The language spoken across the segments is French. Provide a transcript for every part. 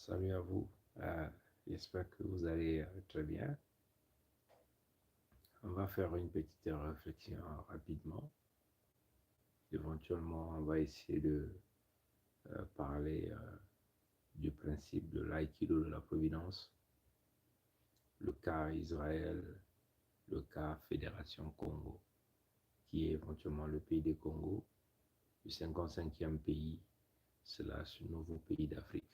Salut à vous. Euh, J'espère que vous allez très bien. On va faire une petite réflexion rapidement. Éventuellement, on va essayer de parler du principe de l'aïkido de la providence, le cas Israël, le cas Fédération Congo, qui est éventuellement le pays des Congo, le 55e pays, slash nouveau pays d'Afrique.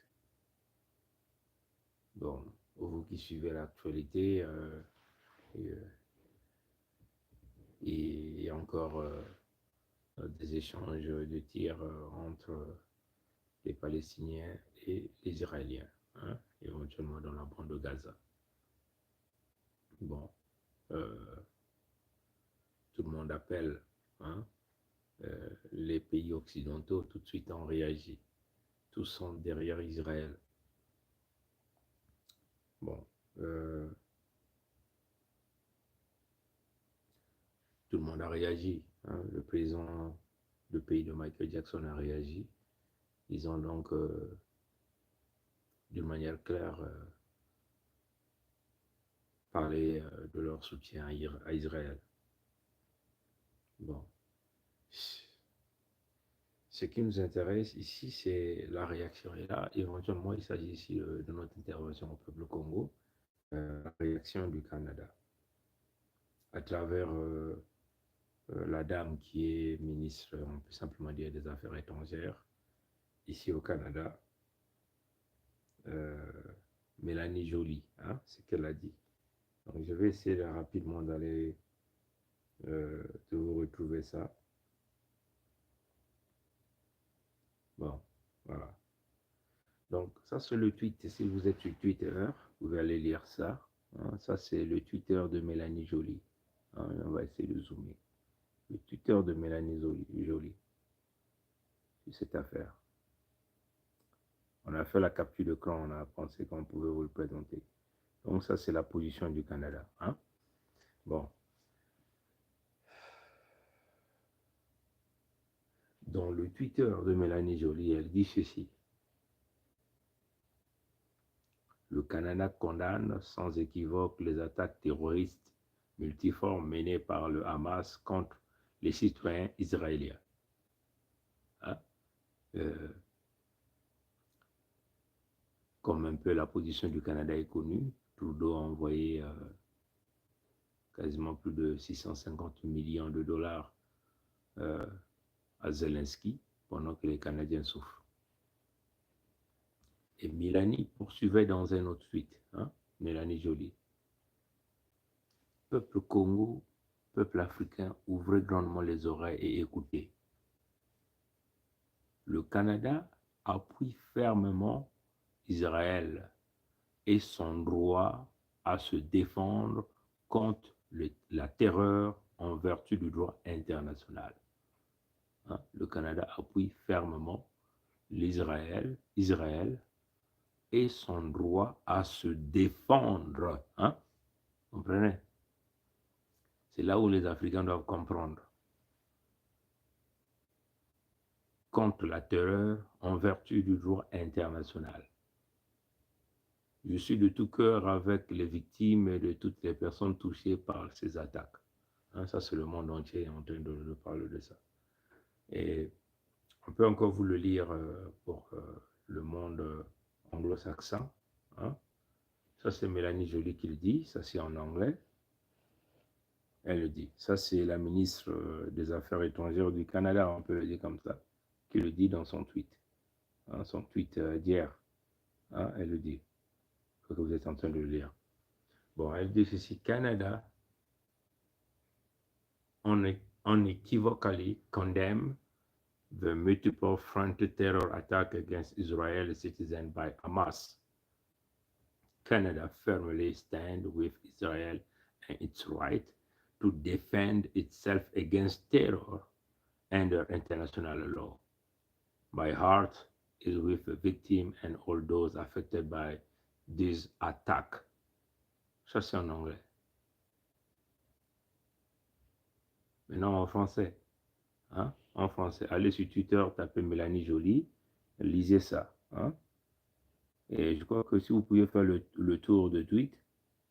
Bon, vous qui suivez l'actualité, et encore des échanges de tirs entre les Palestiniens et les Israéliens, hein, éventuellement dans la bande de Gaza. Bon, euh, tout le monde appelle, hein, les pays occidentaux tout de suite ont réagi. Tous sont derrière Israël. Bon, tout le monde a réagi. Hein. Le président du pays de Michael Jackson a réagi. Ils ont donc, d'une manière claire, parlé de leur soutien à Israël. Bon. Ce qui nous intéresse ici, c'est la réaction. Et là, éventuellement, il s'agit ici de notre intervention au peuple Congo, la réaction du Canada, à travers la dame qui est ministre, on peut simplement dire, des Affaires étrangères, ici au Canada, euh, Mélanie Joly, hein, c'est ce qu'elle a dit. Donc, je vais essayer rapidement d'aller, de vous retrouver ça. Bon, voilà. Donc, ça, c'est le tweet. Si vous êtes sur Twitter, vous pouvez aller lire ça. Hein. Ça, c'est le Twitter de Mélanie Joly. Hein, on va essayer de zoomer. Le Twitter de Mélanie Joly sur cette affaire. On a fait la capture d'écran, on a pensé qu'on pouvait vous le présenter. Donc, ça, c'est la position du Canada. Hein. Bon. Dans le Twitter de Mélanie Joly, elle dit ceci. Le Canada condamne sans équivoque les attaques terroristes multiformes menées par le Hamas contre les citoyens israéliens. Hein? Comme un peu la position du Canada est connue, Trudeau a envoyé quasiment plus de 650 millions de dollars à Zelensky pendant que les Canadiens souffrent. Et Mélanie poursuivait dans un autre tweet, hein, Mélanie Joly. Peuple Congo, peuple africain, ouvrez grandement les oreilles et écoutez. Le Canada appuie fermement Israël et son droit à se défendre contre la terreur en vertu du droit international. Hein? Le Canada appuie fermement Israël et son droit à se défendre. Hein? Vous comprenez? C'est là où les Africains doivent comprendre. Contre la terreur en vertu du droit international. Je suis de tout cœur avec les victimes et de toutes les personnes touchées par ces attaques. Hein, ça, c'est le monde entier en train de parler de ça. Et on peut encore vous le lire pour le monde anglo-saxon. Hein. Ça, c'est Mélanie Joly qui le dit. Ça, c'est en anglais. Elle le dit. Ça, c'est la ministre des Affaires étrangères du Canada, on peut le dire comme ça, qui le dit dans son tweet. Hein, son tweet d'hier. Hein, elle le dit. Que vous êtes en train de le lire. Bon, elle dit ceci. Canada unequivocally condemn the multiple fronted terror attack against Israeli citizens by Hamas. Canada firmly stands with Israel and its right to defend itself against terror under international law. My heart is with the victims and all those affected by this attack. Ça, c'est en anglais. Maintenant, en français. Hein? En français. Allez sur Twitter, tapez Mélanie Joly, lisez ça. Hein? Et je crois que si vous pouvez faire le tour de tweet,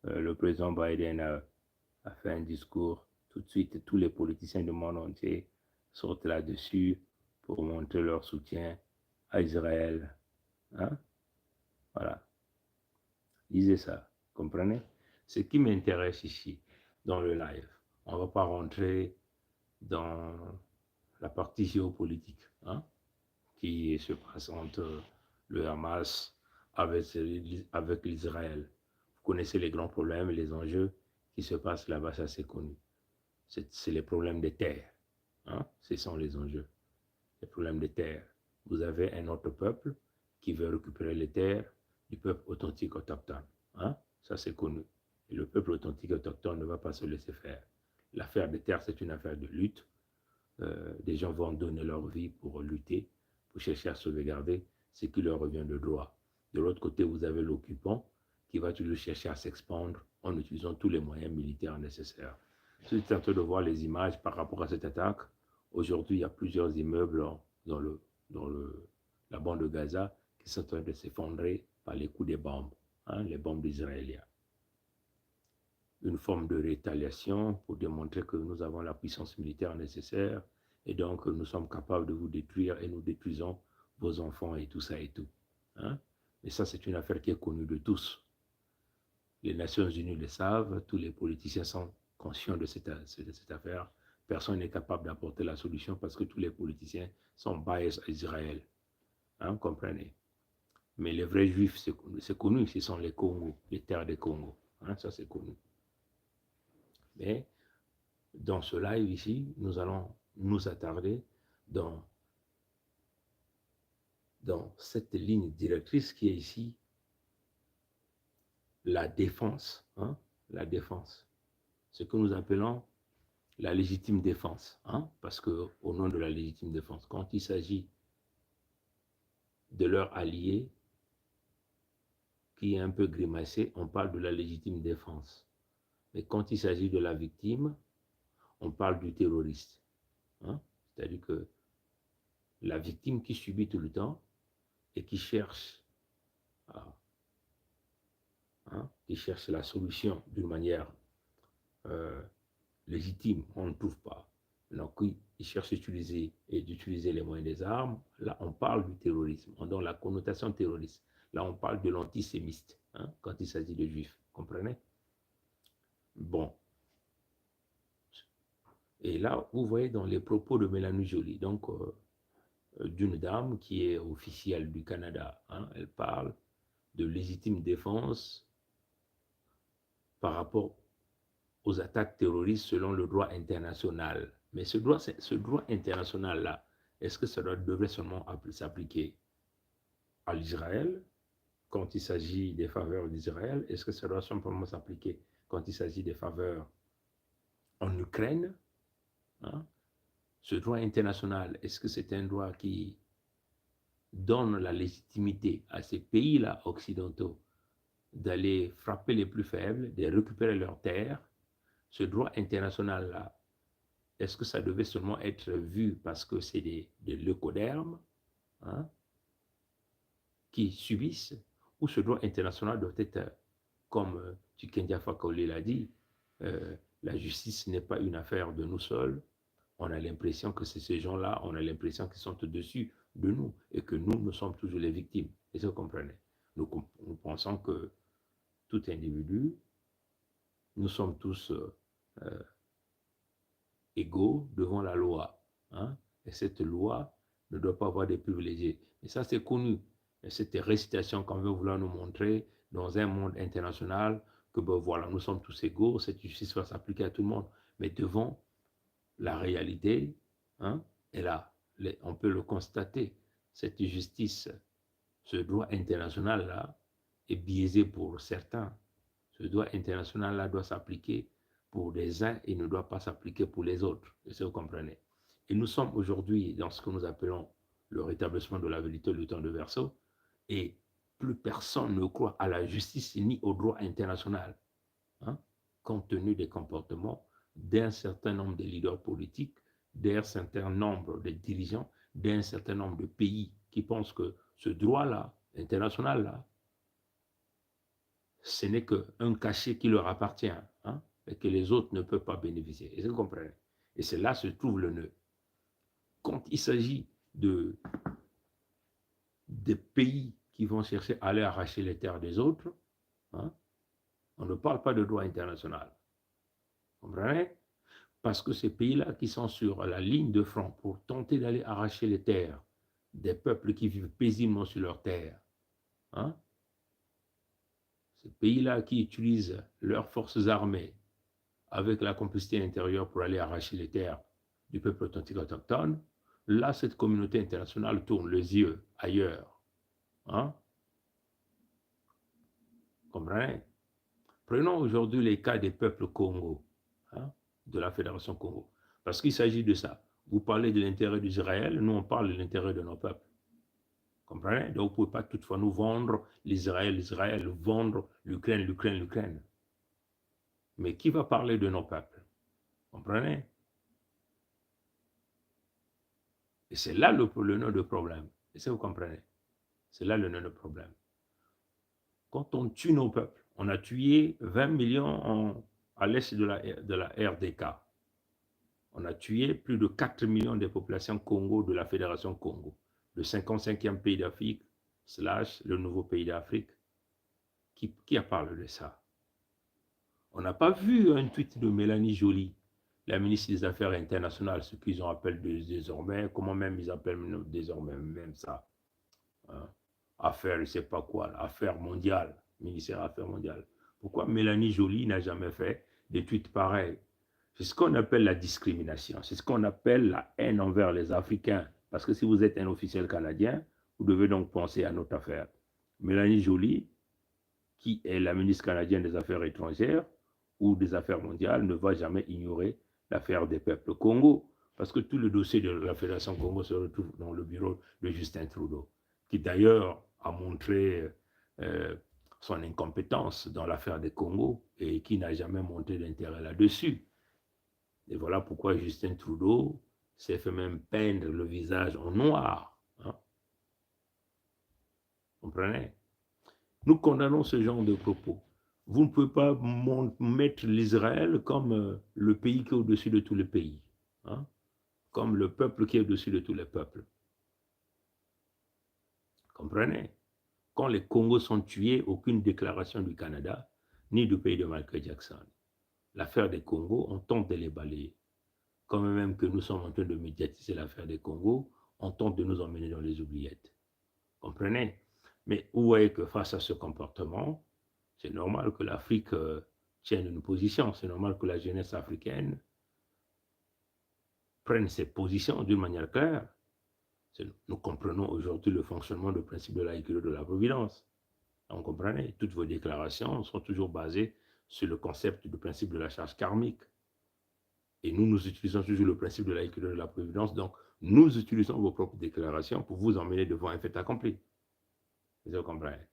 le président Biden a fait un discours. Tout de suite, tous les politiciens du monde entier sortent là-dessus pour montrer leur soutien à Israël. Hein? Voilà. Lisez ça. Comprenez? Ce qui m'intéresse ici, dans le live, on ne va pas rentrer dans la partie géopolitique, hein, qui se passe entre le Hamas avec l'Israël. Vous connaissez les grands problèmes et les enjeux qui se passent là-bas, ça c'est connu. C'est les problèmes des terres. Hein? Ce sont les enjeux. Les problèmes des terres. Vous avez un autre peuple qui veut récupérer les terres du peuple authentique autochtone. Hein? Ça c'est connu. Et le peuple authentique autochtone ne va pas se laisser faire. L'affaire des terres, c'est une affaire de lutte. Des gens vont donner leur vie pour lutter, pour chercher à sauvegarder ce qui leur revient de droit. De l'autre côté, vous avez l'occupant qui va toujours chercher à s'expandre en utilisant tous les moyens militaires nécessaires. Si vous êtes en train de voir les images par rapport à cette attaque, aujourd'hui, il y a plusieurs immeubles dans la bande de Gaza qui sont en train de s'effondrer par les coups des bombes, hein, les bombes israéliennes. Une forme de rétaliation pour démontrer que nous avons la puissance militaire nécessaire et donc nous sommes capables de vous détruire et nous détruisons vos enfants et tout ça et tout. Hein? Et ça, c'est une affaire qui est connue de tous. Les Nations Unies le savent, tous les politiciens sont conscients de cette affaire. Personne n'est capable d'apporter la solution parce que tous les politiciens sont biased à Israël. Hein, comprenez? Mais les vrais juifs, c'est connu, ce sont les Congos, les terres des Congo. Hein, ça, c'est connu. Mais dans ce live ici, nous allons nous attarder dans cette ligne directrice qui est ici, la défense. Hein, la défense. Ce que nous appelons la légitime défense. Hein, parce qu'au nom de la légitime défense, quand il s'agit de leur allié qui est un peu grimacé, on parle de la légitime défense. Mais quand il s'agit de la victime, on parle du terroriste. Hein? C'est-à-dire que la victime qui subit tout le temps et qui cherche, qui cherche la solution d'une manière légitime, on ne trouve pas. Donc, il cherche d'utiliser les moyens des armes. Là, on parle du terrorisme. On donne la connotation terroriste. Là, on parle de l'antisémiste, hein, quand il s'agit de juifs. Comprenez? Bon. Et là, vous voyez dans les propos de Mélanie Joly, donc d'une dame qui est officielle du Canada, hein, elle parle de légitime défense par rapport aux attaques terroristes selon le droit international. Mais ce droit international-là, est-ce que ça devrait seulement s'appliquer à l'Israël quand il s'agit des faveurs d'Israël? Est-ce que ça doit simplement s'appliquer quand il s'agit des faveurs en Ukraine? Hein? Ce droit international, est-ce que c'est un droit qui donne la légitimité à ces pays-là occidentaux d'aller frapper les plus faibles, de récupérer leurs terres? Ce droit international-là, est-ce que ça devait seulement être vu parce que c'est des leucodermes, hein, qui subissent, ou ce droit international doit être, comme Tikendia Fakoly l'a dit, la justice n'est pas une affaire de nous seuls. On a l'impression que c'est ces gens-là, on a l'impression qu'ils sont au-dessus de nous et que nous sommes toujours les victimes. Et ça, vous comprenez? Nous pensons que tout individu, nous sommes tous égaux devant la loi. Hein? Et cette loi ne doit pas avoir des privilégiés. Et ça, c'est connu. Et cette récitation qu'on veut vouloir nous montrer dans un monde international, que ben, voilà, nous sommes tous égaux, cette justice va s'appliquer à tout le monde. Mais devant la réalité, hein, et là, on peut le constater, cette justice, ce droit international-là, est biaisé pour certains. Ce droit international-là doit s'appliquer pour les uns et ne doit pas s'appliquer pour les autres. Et ça, vous comprenez. Et nous sommes aujourd'hui dans ce que nous appelons le rétablissement de la vérité, le temps de Verseau, et plus personne ne croit à la justice ni au droit international, hein, compte tenu des comportements d'un certain nombre de leaders politiques, d'un certain nombre de dirigeants, d'un certain nombre de pays qui pensent que ce droit-là, international-là, ce n'est qu'un cachet qui leur appartient, hein, et que les autres ne peuvent pas bénéficier. Et vous comprenez? Et c'est là que se trouve le nœud. Quand il s'agit des pays qui vont chercher à aller arracher les terres des autres, hein, on ne parle pas de droit international. Vous comprenez? Parce que ces pays-là qui sont sur la ligne de front pour tenter d'aller arracher les terres des peuples qui vivent paisiblement sur leurs terres, hein, ces pays-là qui utilisent leurs forces armées avec la complicité intérieure pour aller arracher les terres du peuple authentique autochtone, là, cette communauté internationale tourne les yeux ailleurs. Hein? Comprenez? Prenons aujourd'hui les cas des peuples Congo, hein, de la Fédération Congo, parce qu'il s'agit de ça. Vous parlez de l'intérêt d'Israël, nous on parle de l'intérêt de nos peuples. Comprenez? Donc vous ne pouvez pas toutefois nous vendre l'Israël, vendre l'Ukraine. Mais qui va parler de nos peuples? Comprenez? Et c'est là le nœud de problème. Et ça, vous comprenez? C'est là le nœud de problème. Quand on tue nos peuples, on a tué 20 millions à l'est de la RDK. On a tué plus de 4 millions de populations Congo de la Fédération Congo, le 55e pays d'Afrique, / le nouveau pays d'Afrique. Qui a parlé de ça? On n'a pas vu un tweet de Mélanie Joly, la ministre des Affaires internationales, ce qu'ils appellent désormais, comment même ils appellent désormais même ça, hein? Affaires, je ne sais pas quoi, affaires mondiales, ministère des Affaires mondiales. Pourquoi Mélanie Joly n'a jamais fait des tweets pareils? C'est ce qu'on appelle la discrimination, c'est ce qu'on appelle la haine envers les Africains. Parce que si vous êtes un officiel canadien, vous devez donc penser à notre affaire. Mélanie Joly, qui est la ministre canadienne des Affaires étrangères ou des Affaires mondiales, ne va jamais ignorer l'affaire des peuples Congo. Parce que tout le dossier de la Fédération Congo se retrouve dans le bureau de Justin Trudeau, qui d'ailleurs a montré son incompétence dans l'affaire des Congo et qui n'a jamais montré d'intérêt là-dessus. Et voilà pourquoi Justin Trudeau s'est fait même peindre le visage en noir. Hein? Vous comprenez? Nous condamnons ce genre de propos. Vous ne pouvez pas mettre l'Israël comme le pays qui est au-dessus de tous les pays, hein? Comme le peuple qui est au-dessus de tous les peuples. Comprenez? Quand les Congos sont tués, aucune déclaration du Canada ni du pays de Michael Jackson. L'affaire des Congos, on tente de les balayer. Quand même que nous sommes en train de médiatiser l'affaire des Congos, on tente de nous emmener dans les oubliettes. Comprenez? Mais vous voyez que face à ce comportement, c'est normal que l'Afrique tienne une position. C'est normal que la jeunesse africaine prenne ses positions d'une manière claire. Nous comprenons aujourd'hui le fonctionnement du principe de la équité de la providence. Vous comprenez? Toutes vos déclarations sont toujours basées sur le concept du principe de la charge karmique. Et nous utilisons toujours le principe de la équité de la providence. Donc, nous utilisons vos propres déclarations pour vous emmener devant un fait accompli. Vous comprenez?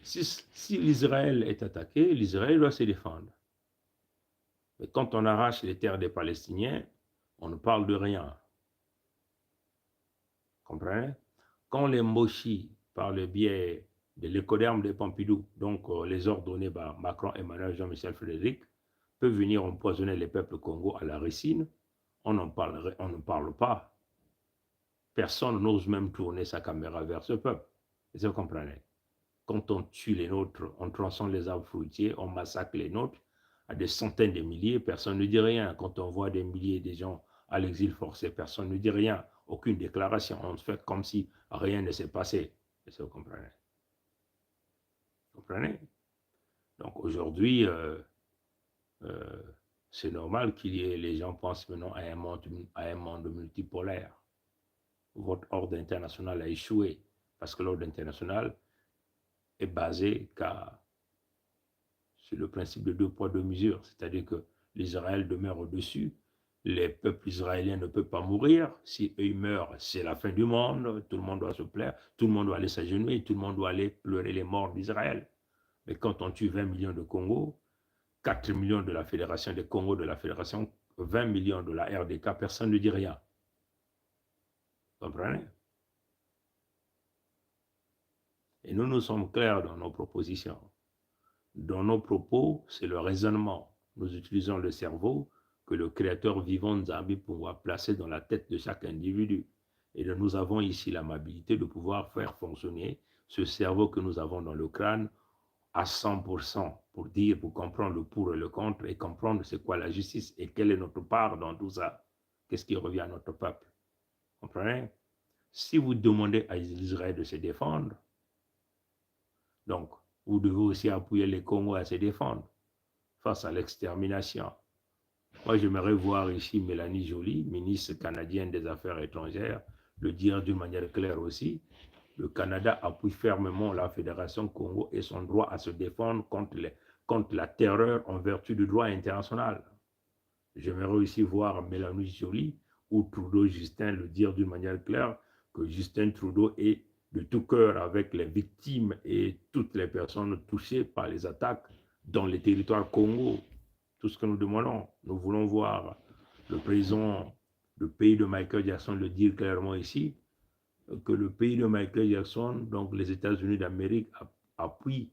Si l'Israël est attaqué, l'Israël doit se défendre. Mais quand on arrache les terres des Palestiniens, on ne parle de rien. Comprenez? Quand les Moshi, par le biais de l'écoderme de Pompidou, donc les ordres donnés par Macron, Emmanuel, Jean-Michel Frédéric, peuvent venir empoisonner les peuples Congo à la racine, on ne parle pas. Personne n'ose même tourner sa caméra vers ce peuple. Vous comprenez? Quand on tue les nôtres, on tronçonne les arbres fruitiers, on massacre les nôtres à des centaines de milliers, personne ne dit rien. Quand on voit des milliers de gens à l'exil forcé, personne ne dit rien. Aucune déclaration. On se fait comme si rien ne s'est passé. Vous comprenez? Vous comprenez? Donc aujourd'hui, c'est normal qu'il y ait, les gens pensent maintenant à un monde multipolaire. Votre ordre international a échoué parce que l'ordre international est basé sur le principe de 2 poids 2 mesures, c'est-à-dire que l'Israël demeure au-dessus, les peuples israéliens ne peuvent pas mourir, si eux meurent, c'est la fin du monde, tout le monde doit se plaire, tout le monde doit aller s'agenouiller, tout le monde doit aller pleurer les morts d'Israël. Mais quand on tue 20 millions de Congo, 4 millions de la Fédération des Congo, de la Fédération, 20 millions de la RDK, personne ne dit rien. Vous comprenez? Et nous sommes clairs dans nos propositions. Dans nos propos, c'est le raisonnement. Nous utilisons le cerveau que le Créateur vivant nous a mis pour pouvoir placer dans la tête de chaque individu. Et nous avons ici l'amabilité de pouvoir faire fonctionner ce cerveau que nous avons dans le crâne à 100% pour dire, pour comprendre le pour et le contre et comprendre c'est quoi la justice et quelle est notre part dans tout ça. Qu'est-ce qui revient à notre peuple? Comprenez? Si vous demandez à Israël de se défendre, donc vous devez aussi appuyer les Congos à se défendre face à l'extermination. Moi, j'aimerais voir ici Mélanie Joly, ministre canadienne des Affaires étrangères, le dire d'une manière claire aussi. Le Canada appuie fermement la Fédération Congo et son droit à se défendre contre la terreur en vertu du droit international. J'aimerais aussi voir Mélanie Joly ou Trudeau Justin le dire d'une manière claire que Justin Trudeau est de tout cœur avec les victimes et toutes les personnes touchées par les attaques dans les territoires Congo. Tout ce que nous demandons, nous voulons voir le président du pays de Michael Jackson le dire clairement ici, que le pays de Michael Jackson, donc les États-Unis d'Amérique, appuient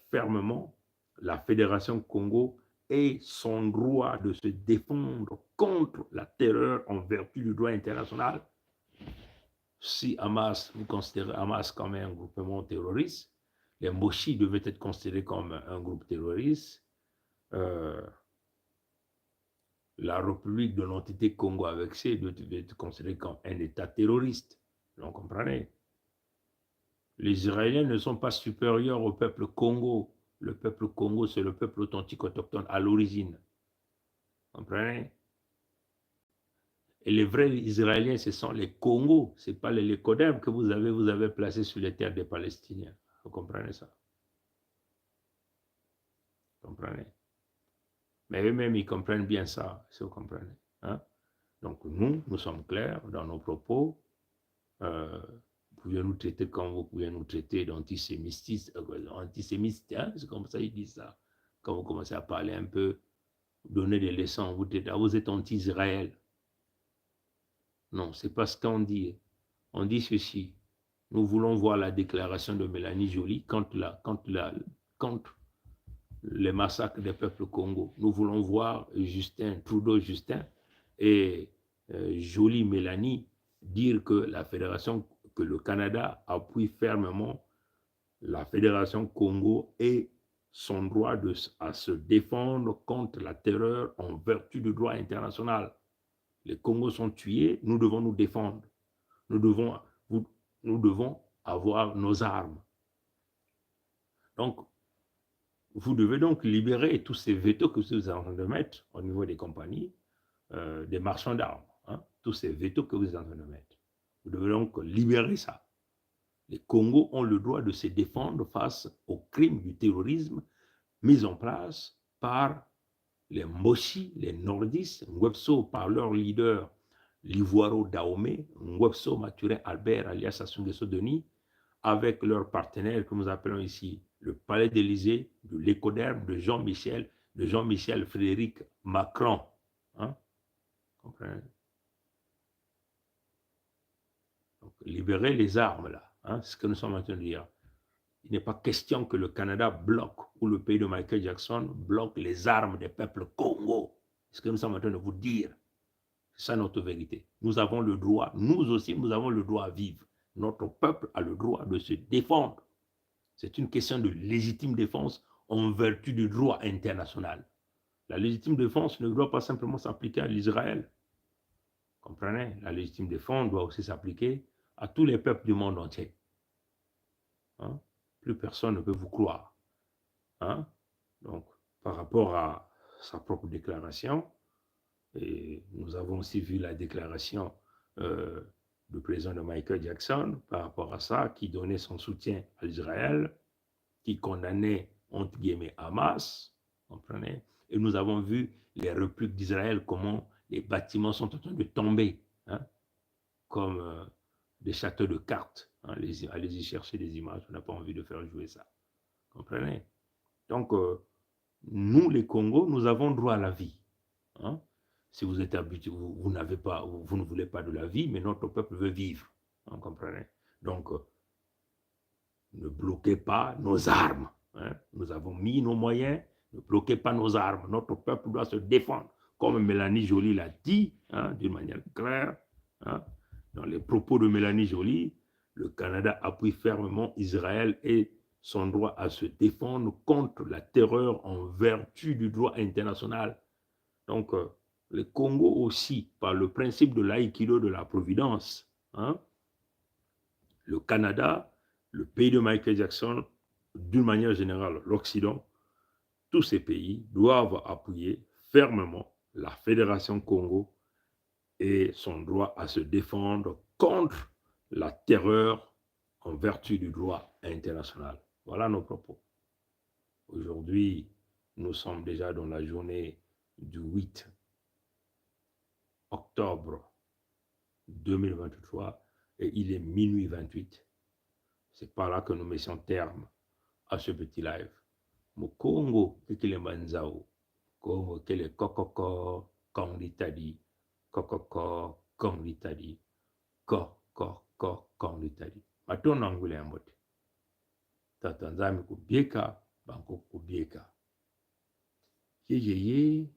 fermement la Fédération Congo et son droit de se défendre contre la terreur en vertu du droit international. Si Hamas, vous considérez Hamas comme un groupement terroriste, les Moshi devaient être considérés comme un groupe terroriste. La République de l'entité Congo avec C devait être considérée comme un État terroriste. Vous comprenez? Les Israéliens ne sont pas supérieurs au peuple Congo. Le peuple Congo, c'est le peuple authentique autochtone à l'origine. Vous comprenez? Et les vrais Israéliens, ce sont les Congos. Ce n'est pas les Lécodermes que vous avez placés sur les terres des Palestiniens. Vous comprenez ça? Vous comprenez? Mais eux-mêmes, ils comprennent bien ça, si vous comprenez. Hein? Donc nous sommes clairs dans nos propos. Vous pouvez nous traiter comme vous pouvez nous traiter d'antisémitisme, hein? C'est comme ça ils disent ça. Quand vous commencez à parler un peu, donner des leçons, vous êtes anti-Israël. Non, c'est pas ce qu'on dit. On dit ceci. Nous voulons voir la déclaration de Mélanie Joly contre les massacres des peuples Congo. Nous voulons voir Trudeau Justin et Joly Mélanie dire que que le Canada appuie fermement la Fédération Congo et son droit à se défendre contre la terreur en vertu du droit international. Les Congos sont tués, nous devons nous défendre. Nous devons avoir nos armes. Donc, vous devez donc libérer tous ces vétos que vous êtes en train de mettre au niveau des compagnies, des marchands d'armes. Hein, tous ces vétos que vous êtes en train de mettre. Vous devez donc libérer ça. Les Congos ont le droit de se défendre face aux crimes du terrorisme mis en place par les Moshi, les Nordistes, Ngwepso par leur leader Livoiro Dahomey, Ngwepso Mathurin Albert alias Sassou Nguesso Denis, avec leurs partenaires que nous appelons ici le Palais d'Élysée, de l'Écoderme, de Jean-Michel Frédéric Macron. Hein? Comprenez? Donc, libérer les armes là, hein? C'est ce que nous sommes en train de dire. Il n'est pas question que le Canada bloque ou le pays de Michael Jackson bloque les armes des peuples Congo. C'est ce que nous sommes en train de vous dire. C'est ça notre vérité. Nous avons le droit, nous aussi, nous avons le droit à vivre. Notre peuple a le droit de se défendre. C'est une question de légitime défense en vertu du droit international. La légitime défense ne doit pas simplement s'appliquer à l'Israël. Comprenez? La légitime défense doit aussi s'appliquer à tous les peuples du monde entier. Hein? Plus personne ne peut vous croire. Hein? Donc, par rapport à sa propre déclaration, et nous avons aussi vu la déclaration du président de Michael Jackson par rapport à ça, qui donnait son soutien à Israël, qui condamnait, entre guillemets, Hamas, comprenez? Et nous avons vu les répliques d'Israël, comment les bâtiments sont en train de tomber, hein, comme des châteaux de cartes. Hein, allez-y chercher des images, on n'a pas envie de faire jouer ça. Comprenez? Donc, nous, les Congos, nous avons droit à la vie. Hein? Si vous êtes habitué, vous ne voulez pas de la vie, mais notre peuple veut vivre. Vous comprenez? Donc, ne bloquez pas nos armes. Hein. Nous avons mis nos moyens, ne bloquez pas nos armes. Notre peuple doit se défendre. Comme Mélanie Joly l'a dit, hein, d'une manière claire, hein, dans les propos de Mélanie Joly, le Canada appuie fermement Israël et son droit à se défendre contre la terreur en vertu du droit international. Donc, le Congo aussi, par le principe de l'aïkido de la providence, hein, le Canada, le pays de Michael Jackson, d'une manière générale, l'Occident, tous ces pays doivent appuyer fermement la Fédération Congo et son droit à se défendre contre la terreur en vertu du droit international. Voilà nos propos. Aujourd'hui, nous sommes déjà dans la journée du 8 octobre 2023 et il est minuit 28. C'est par là que nous mettions terme à ce petit live. Mo Congo, kile manzao, Congo, kile kokoko, kongitadi, kokoko, kongitadi, kongitadi. Matona ngule ambote. Tatanzami kubieka, banko kubieka. Ye,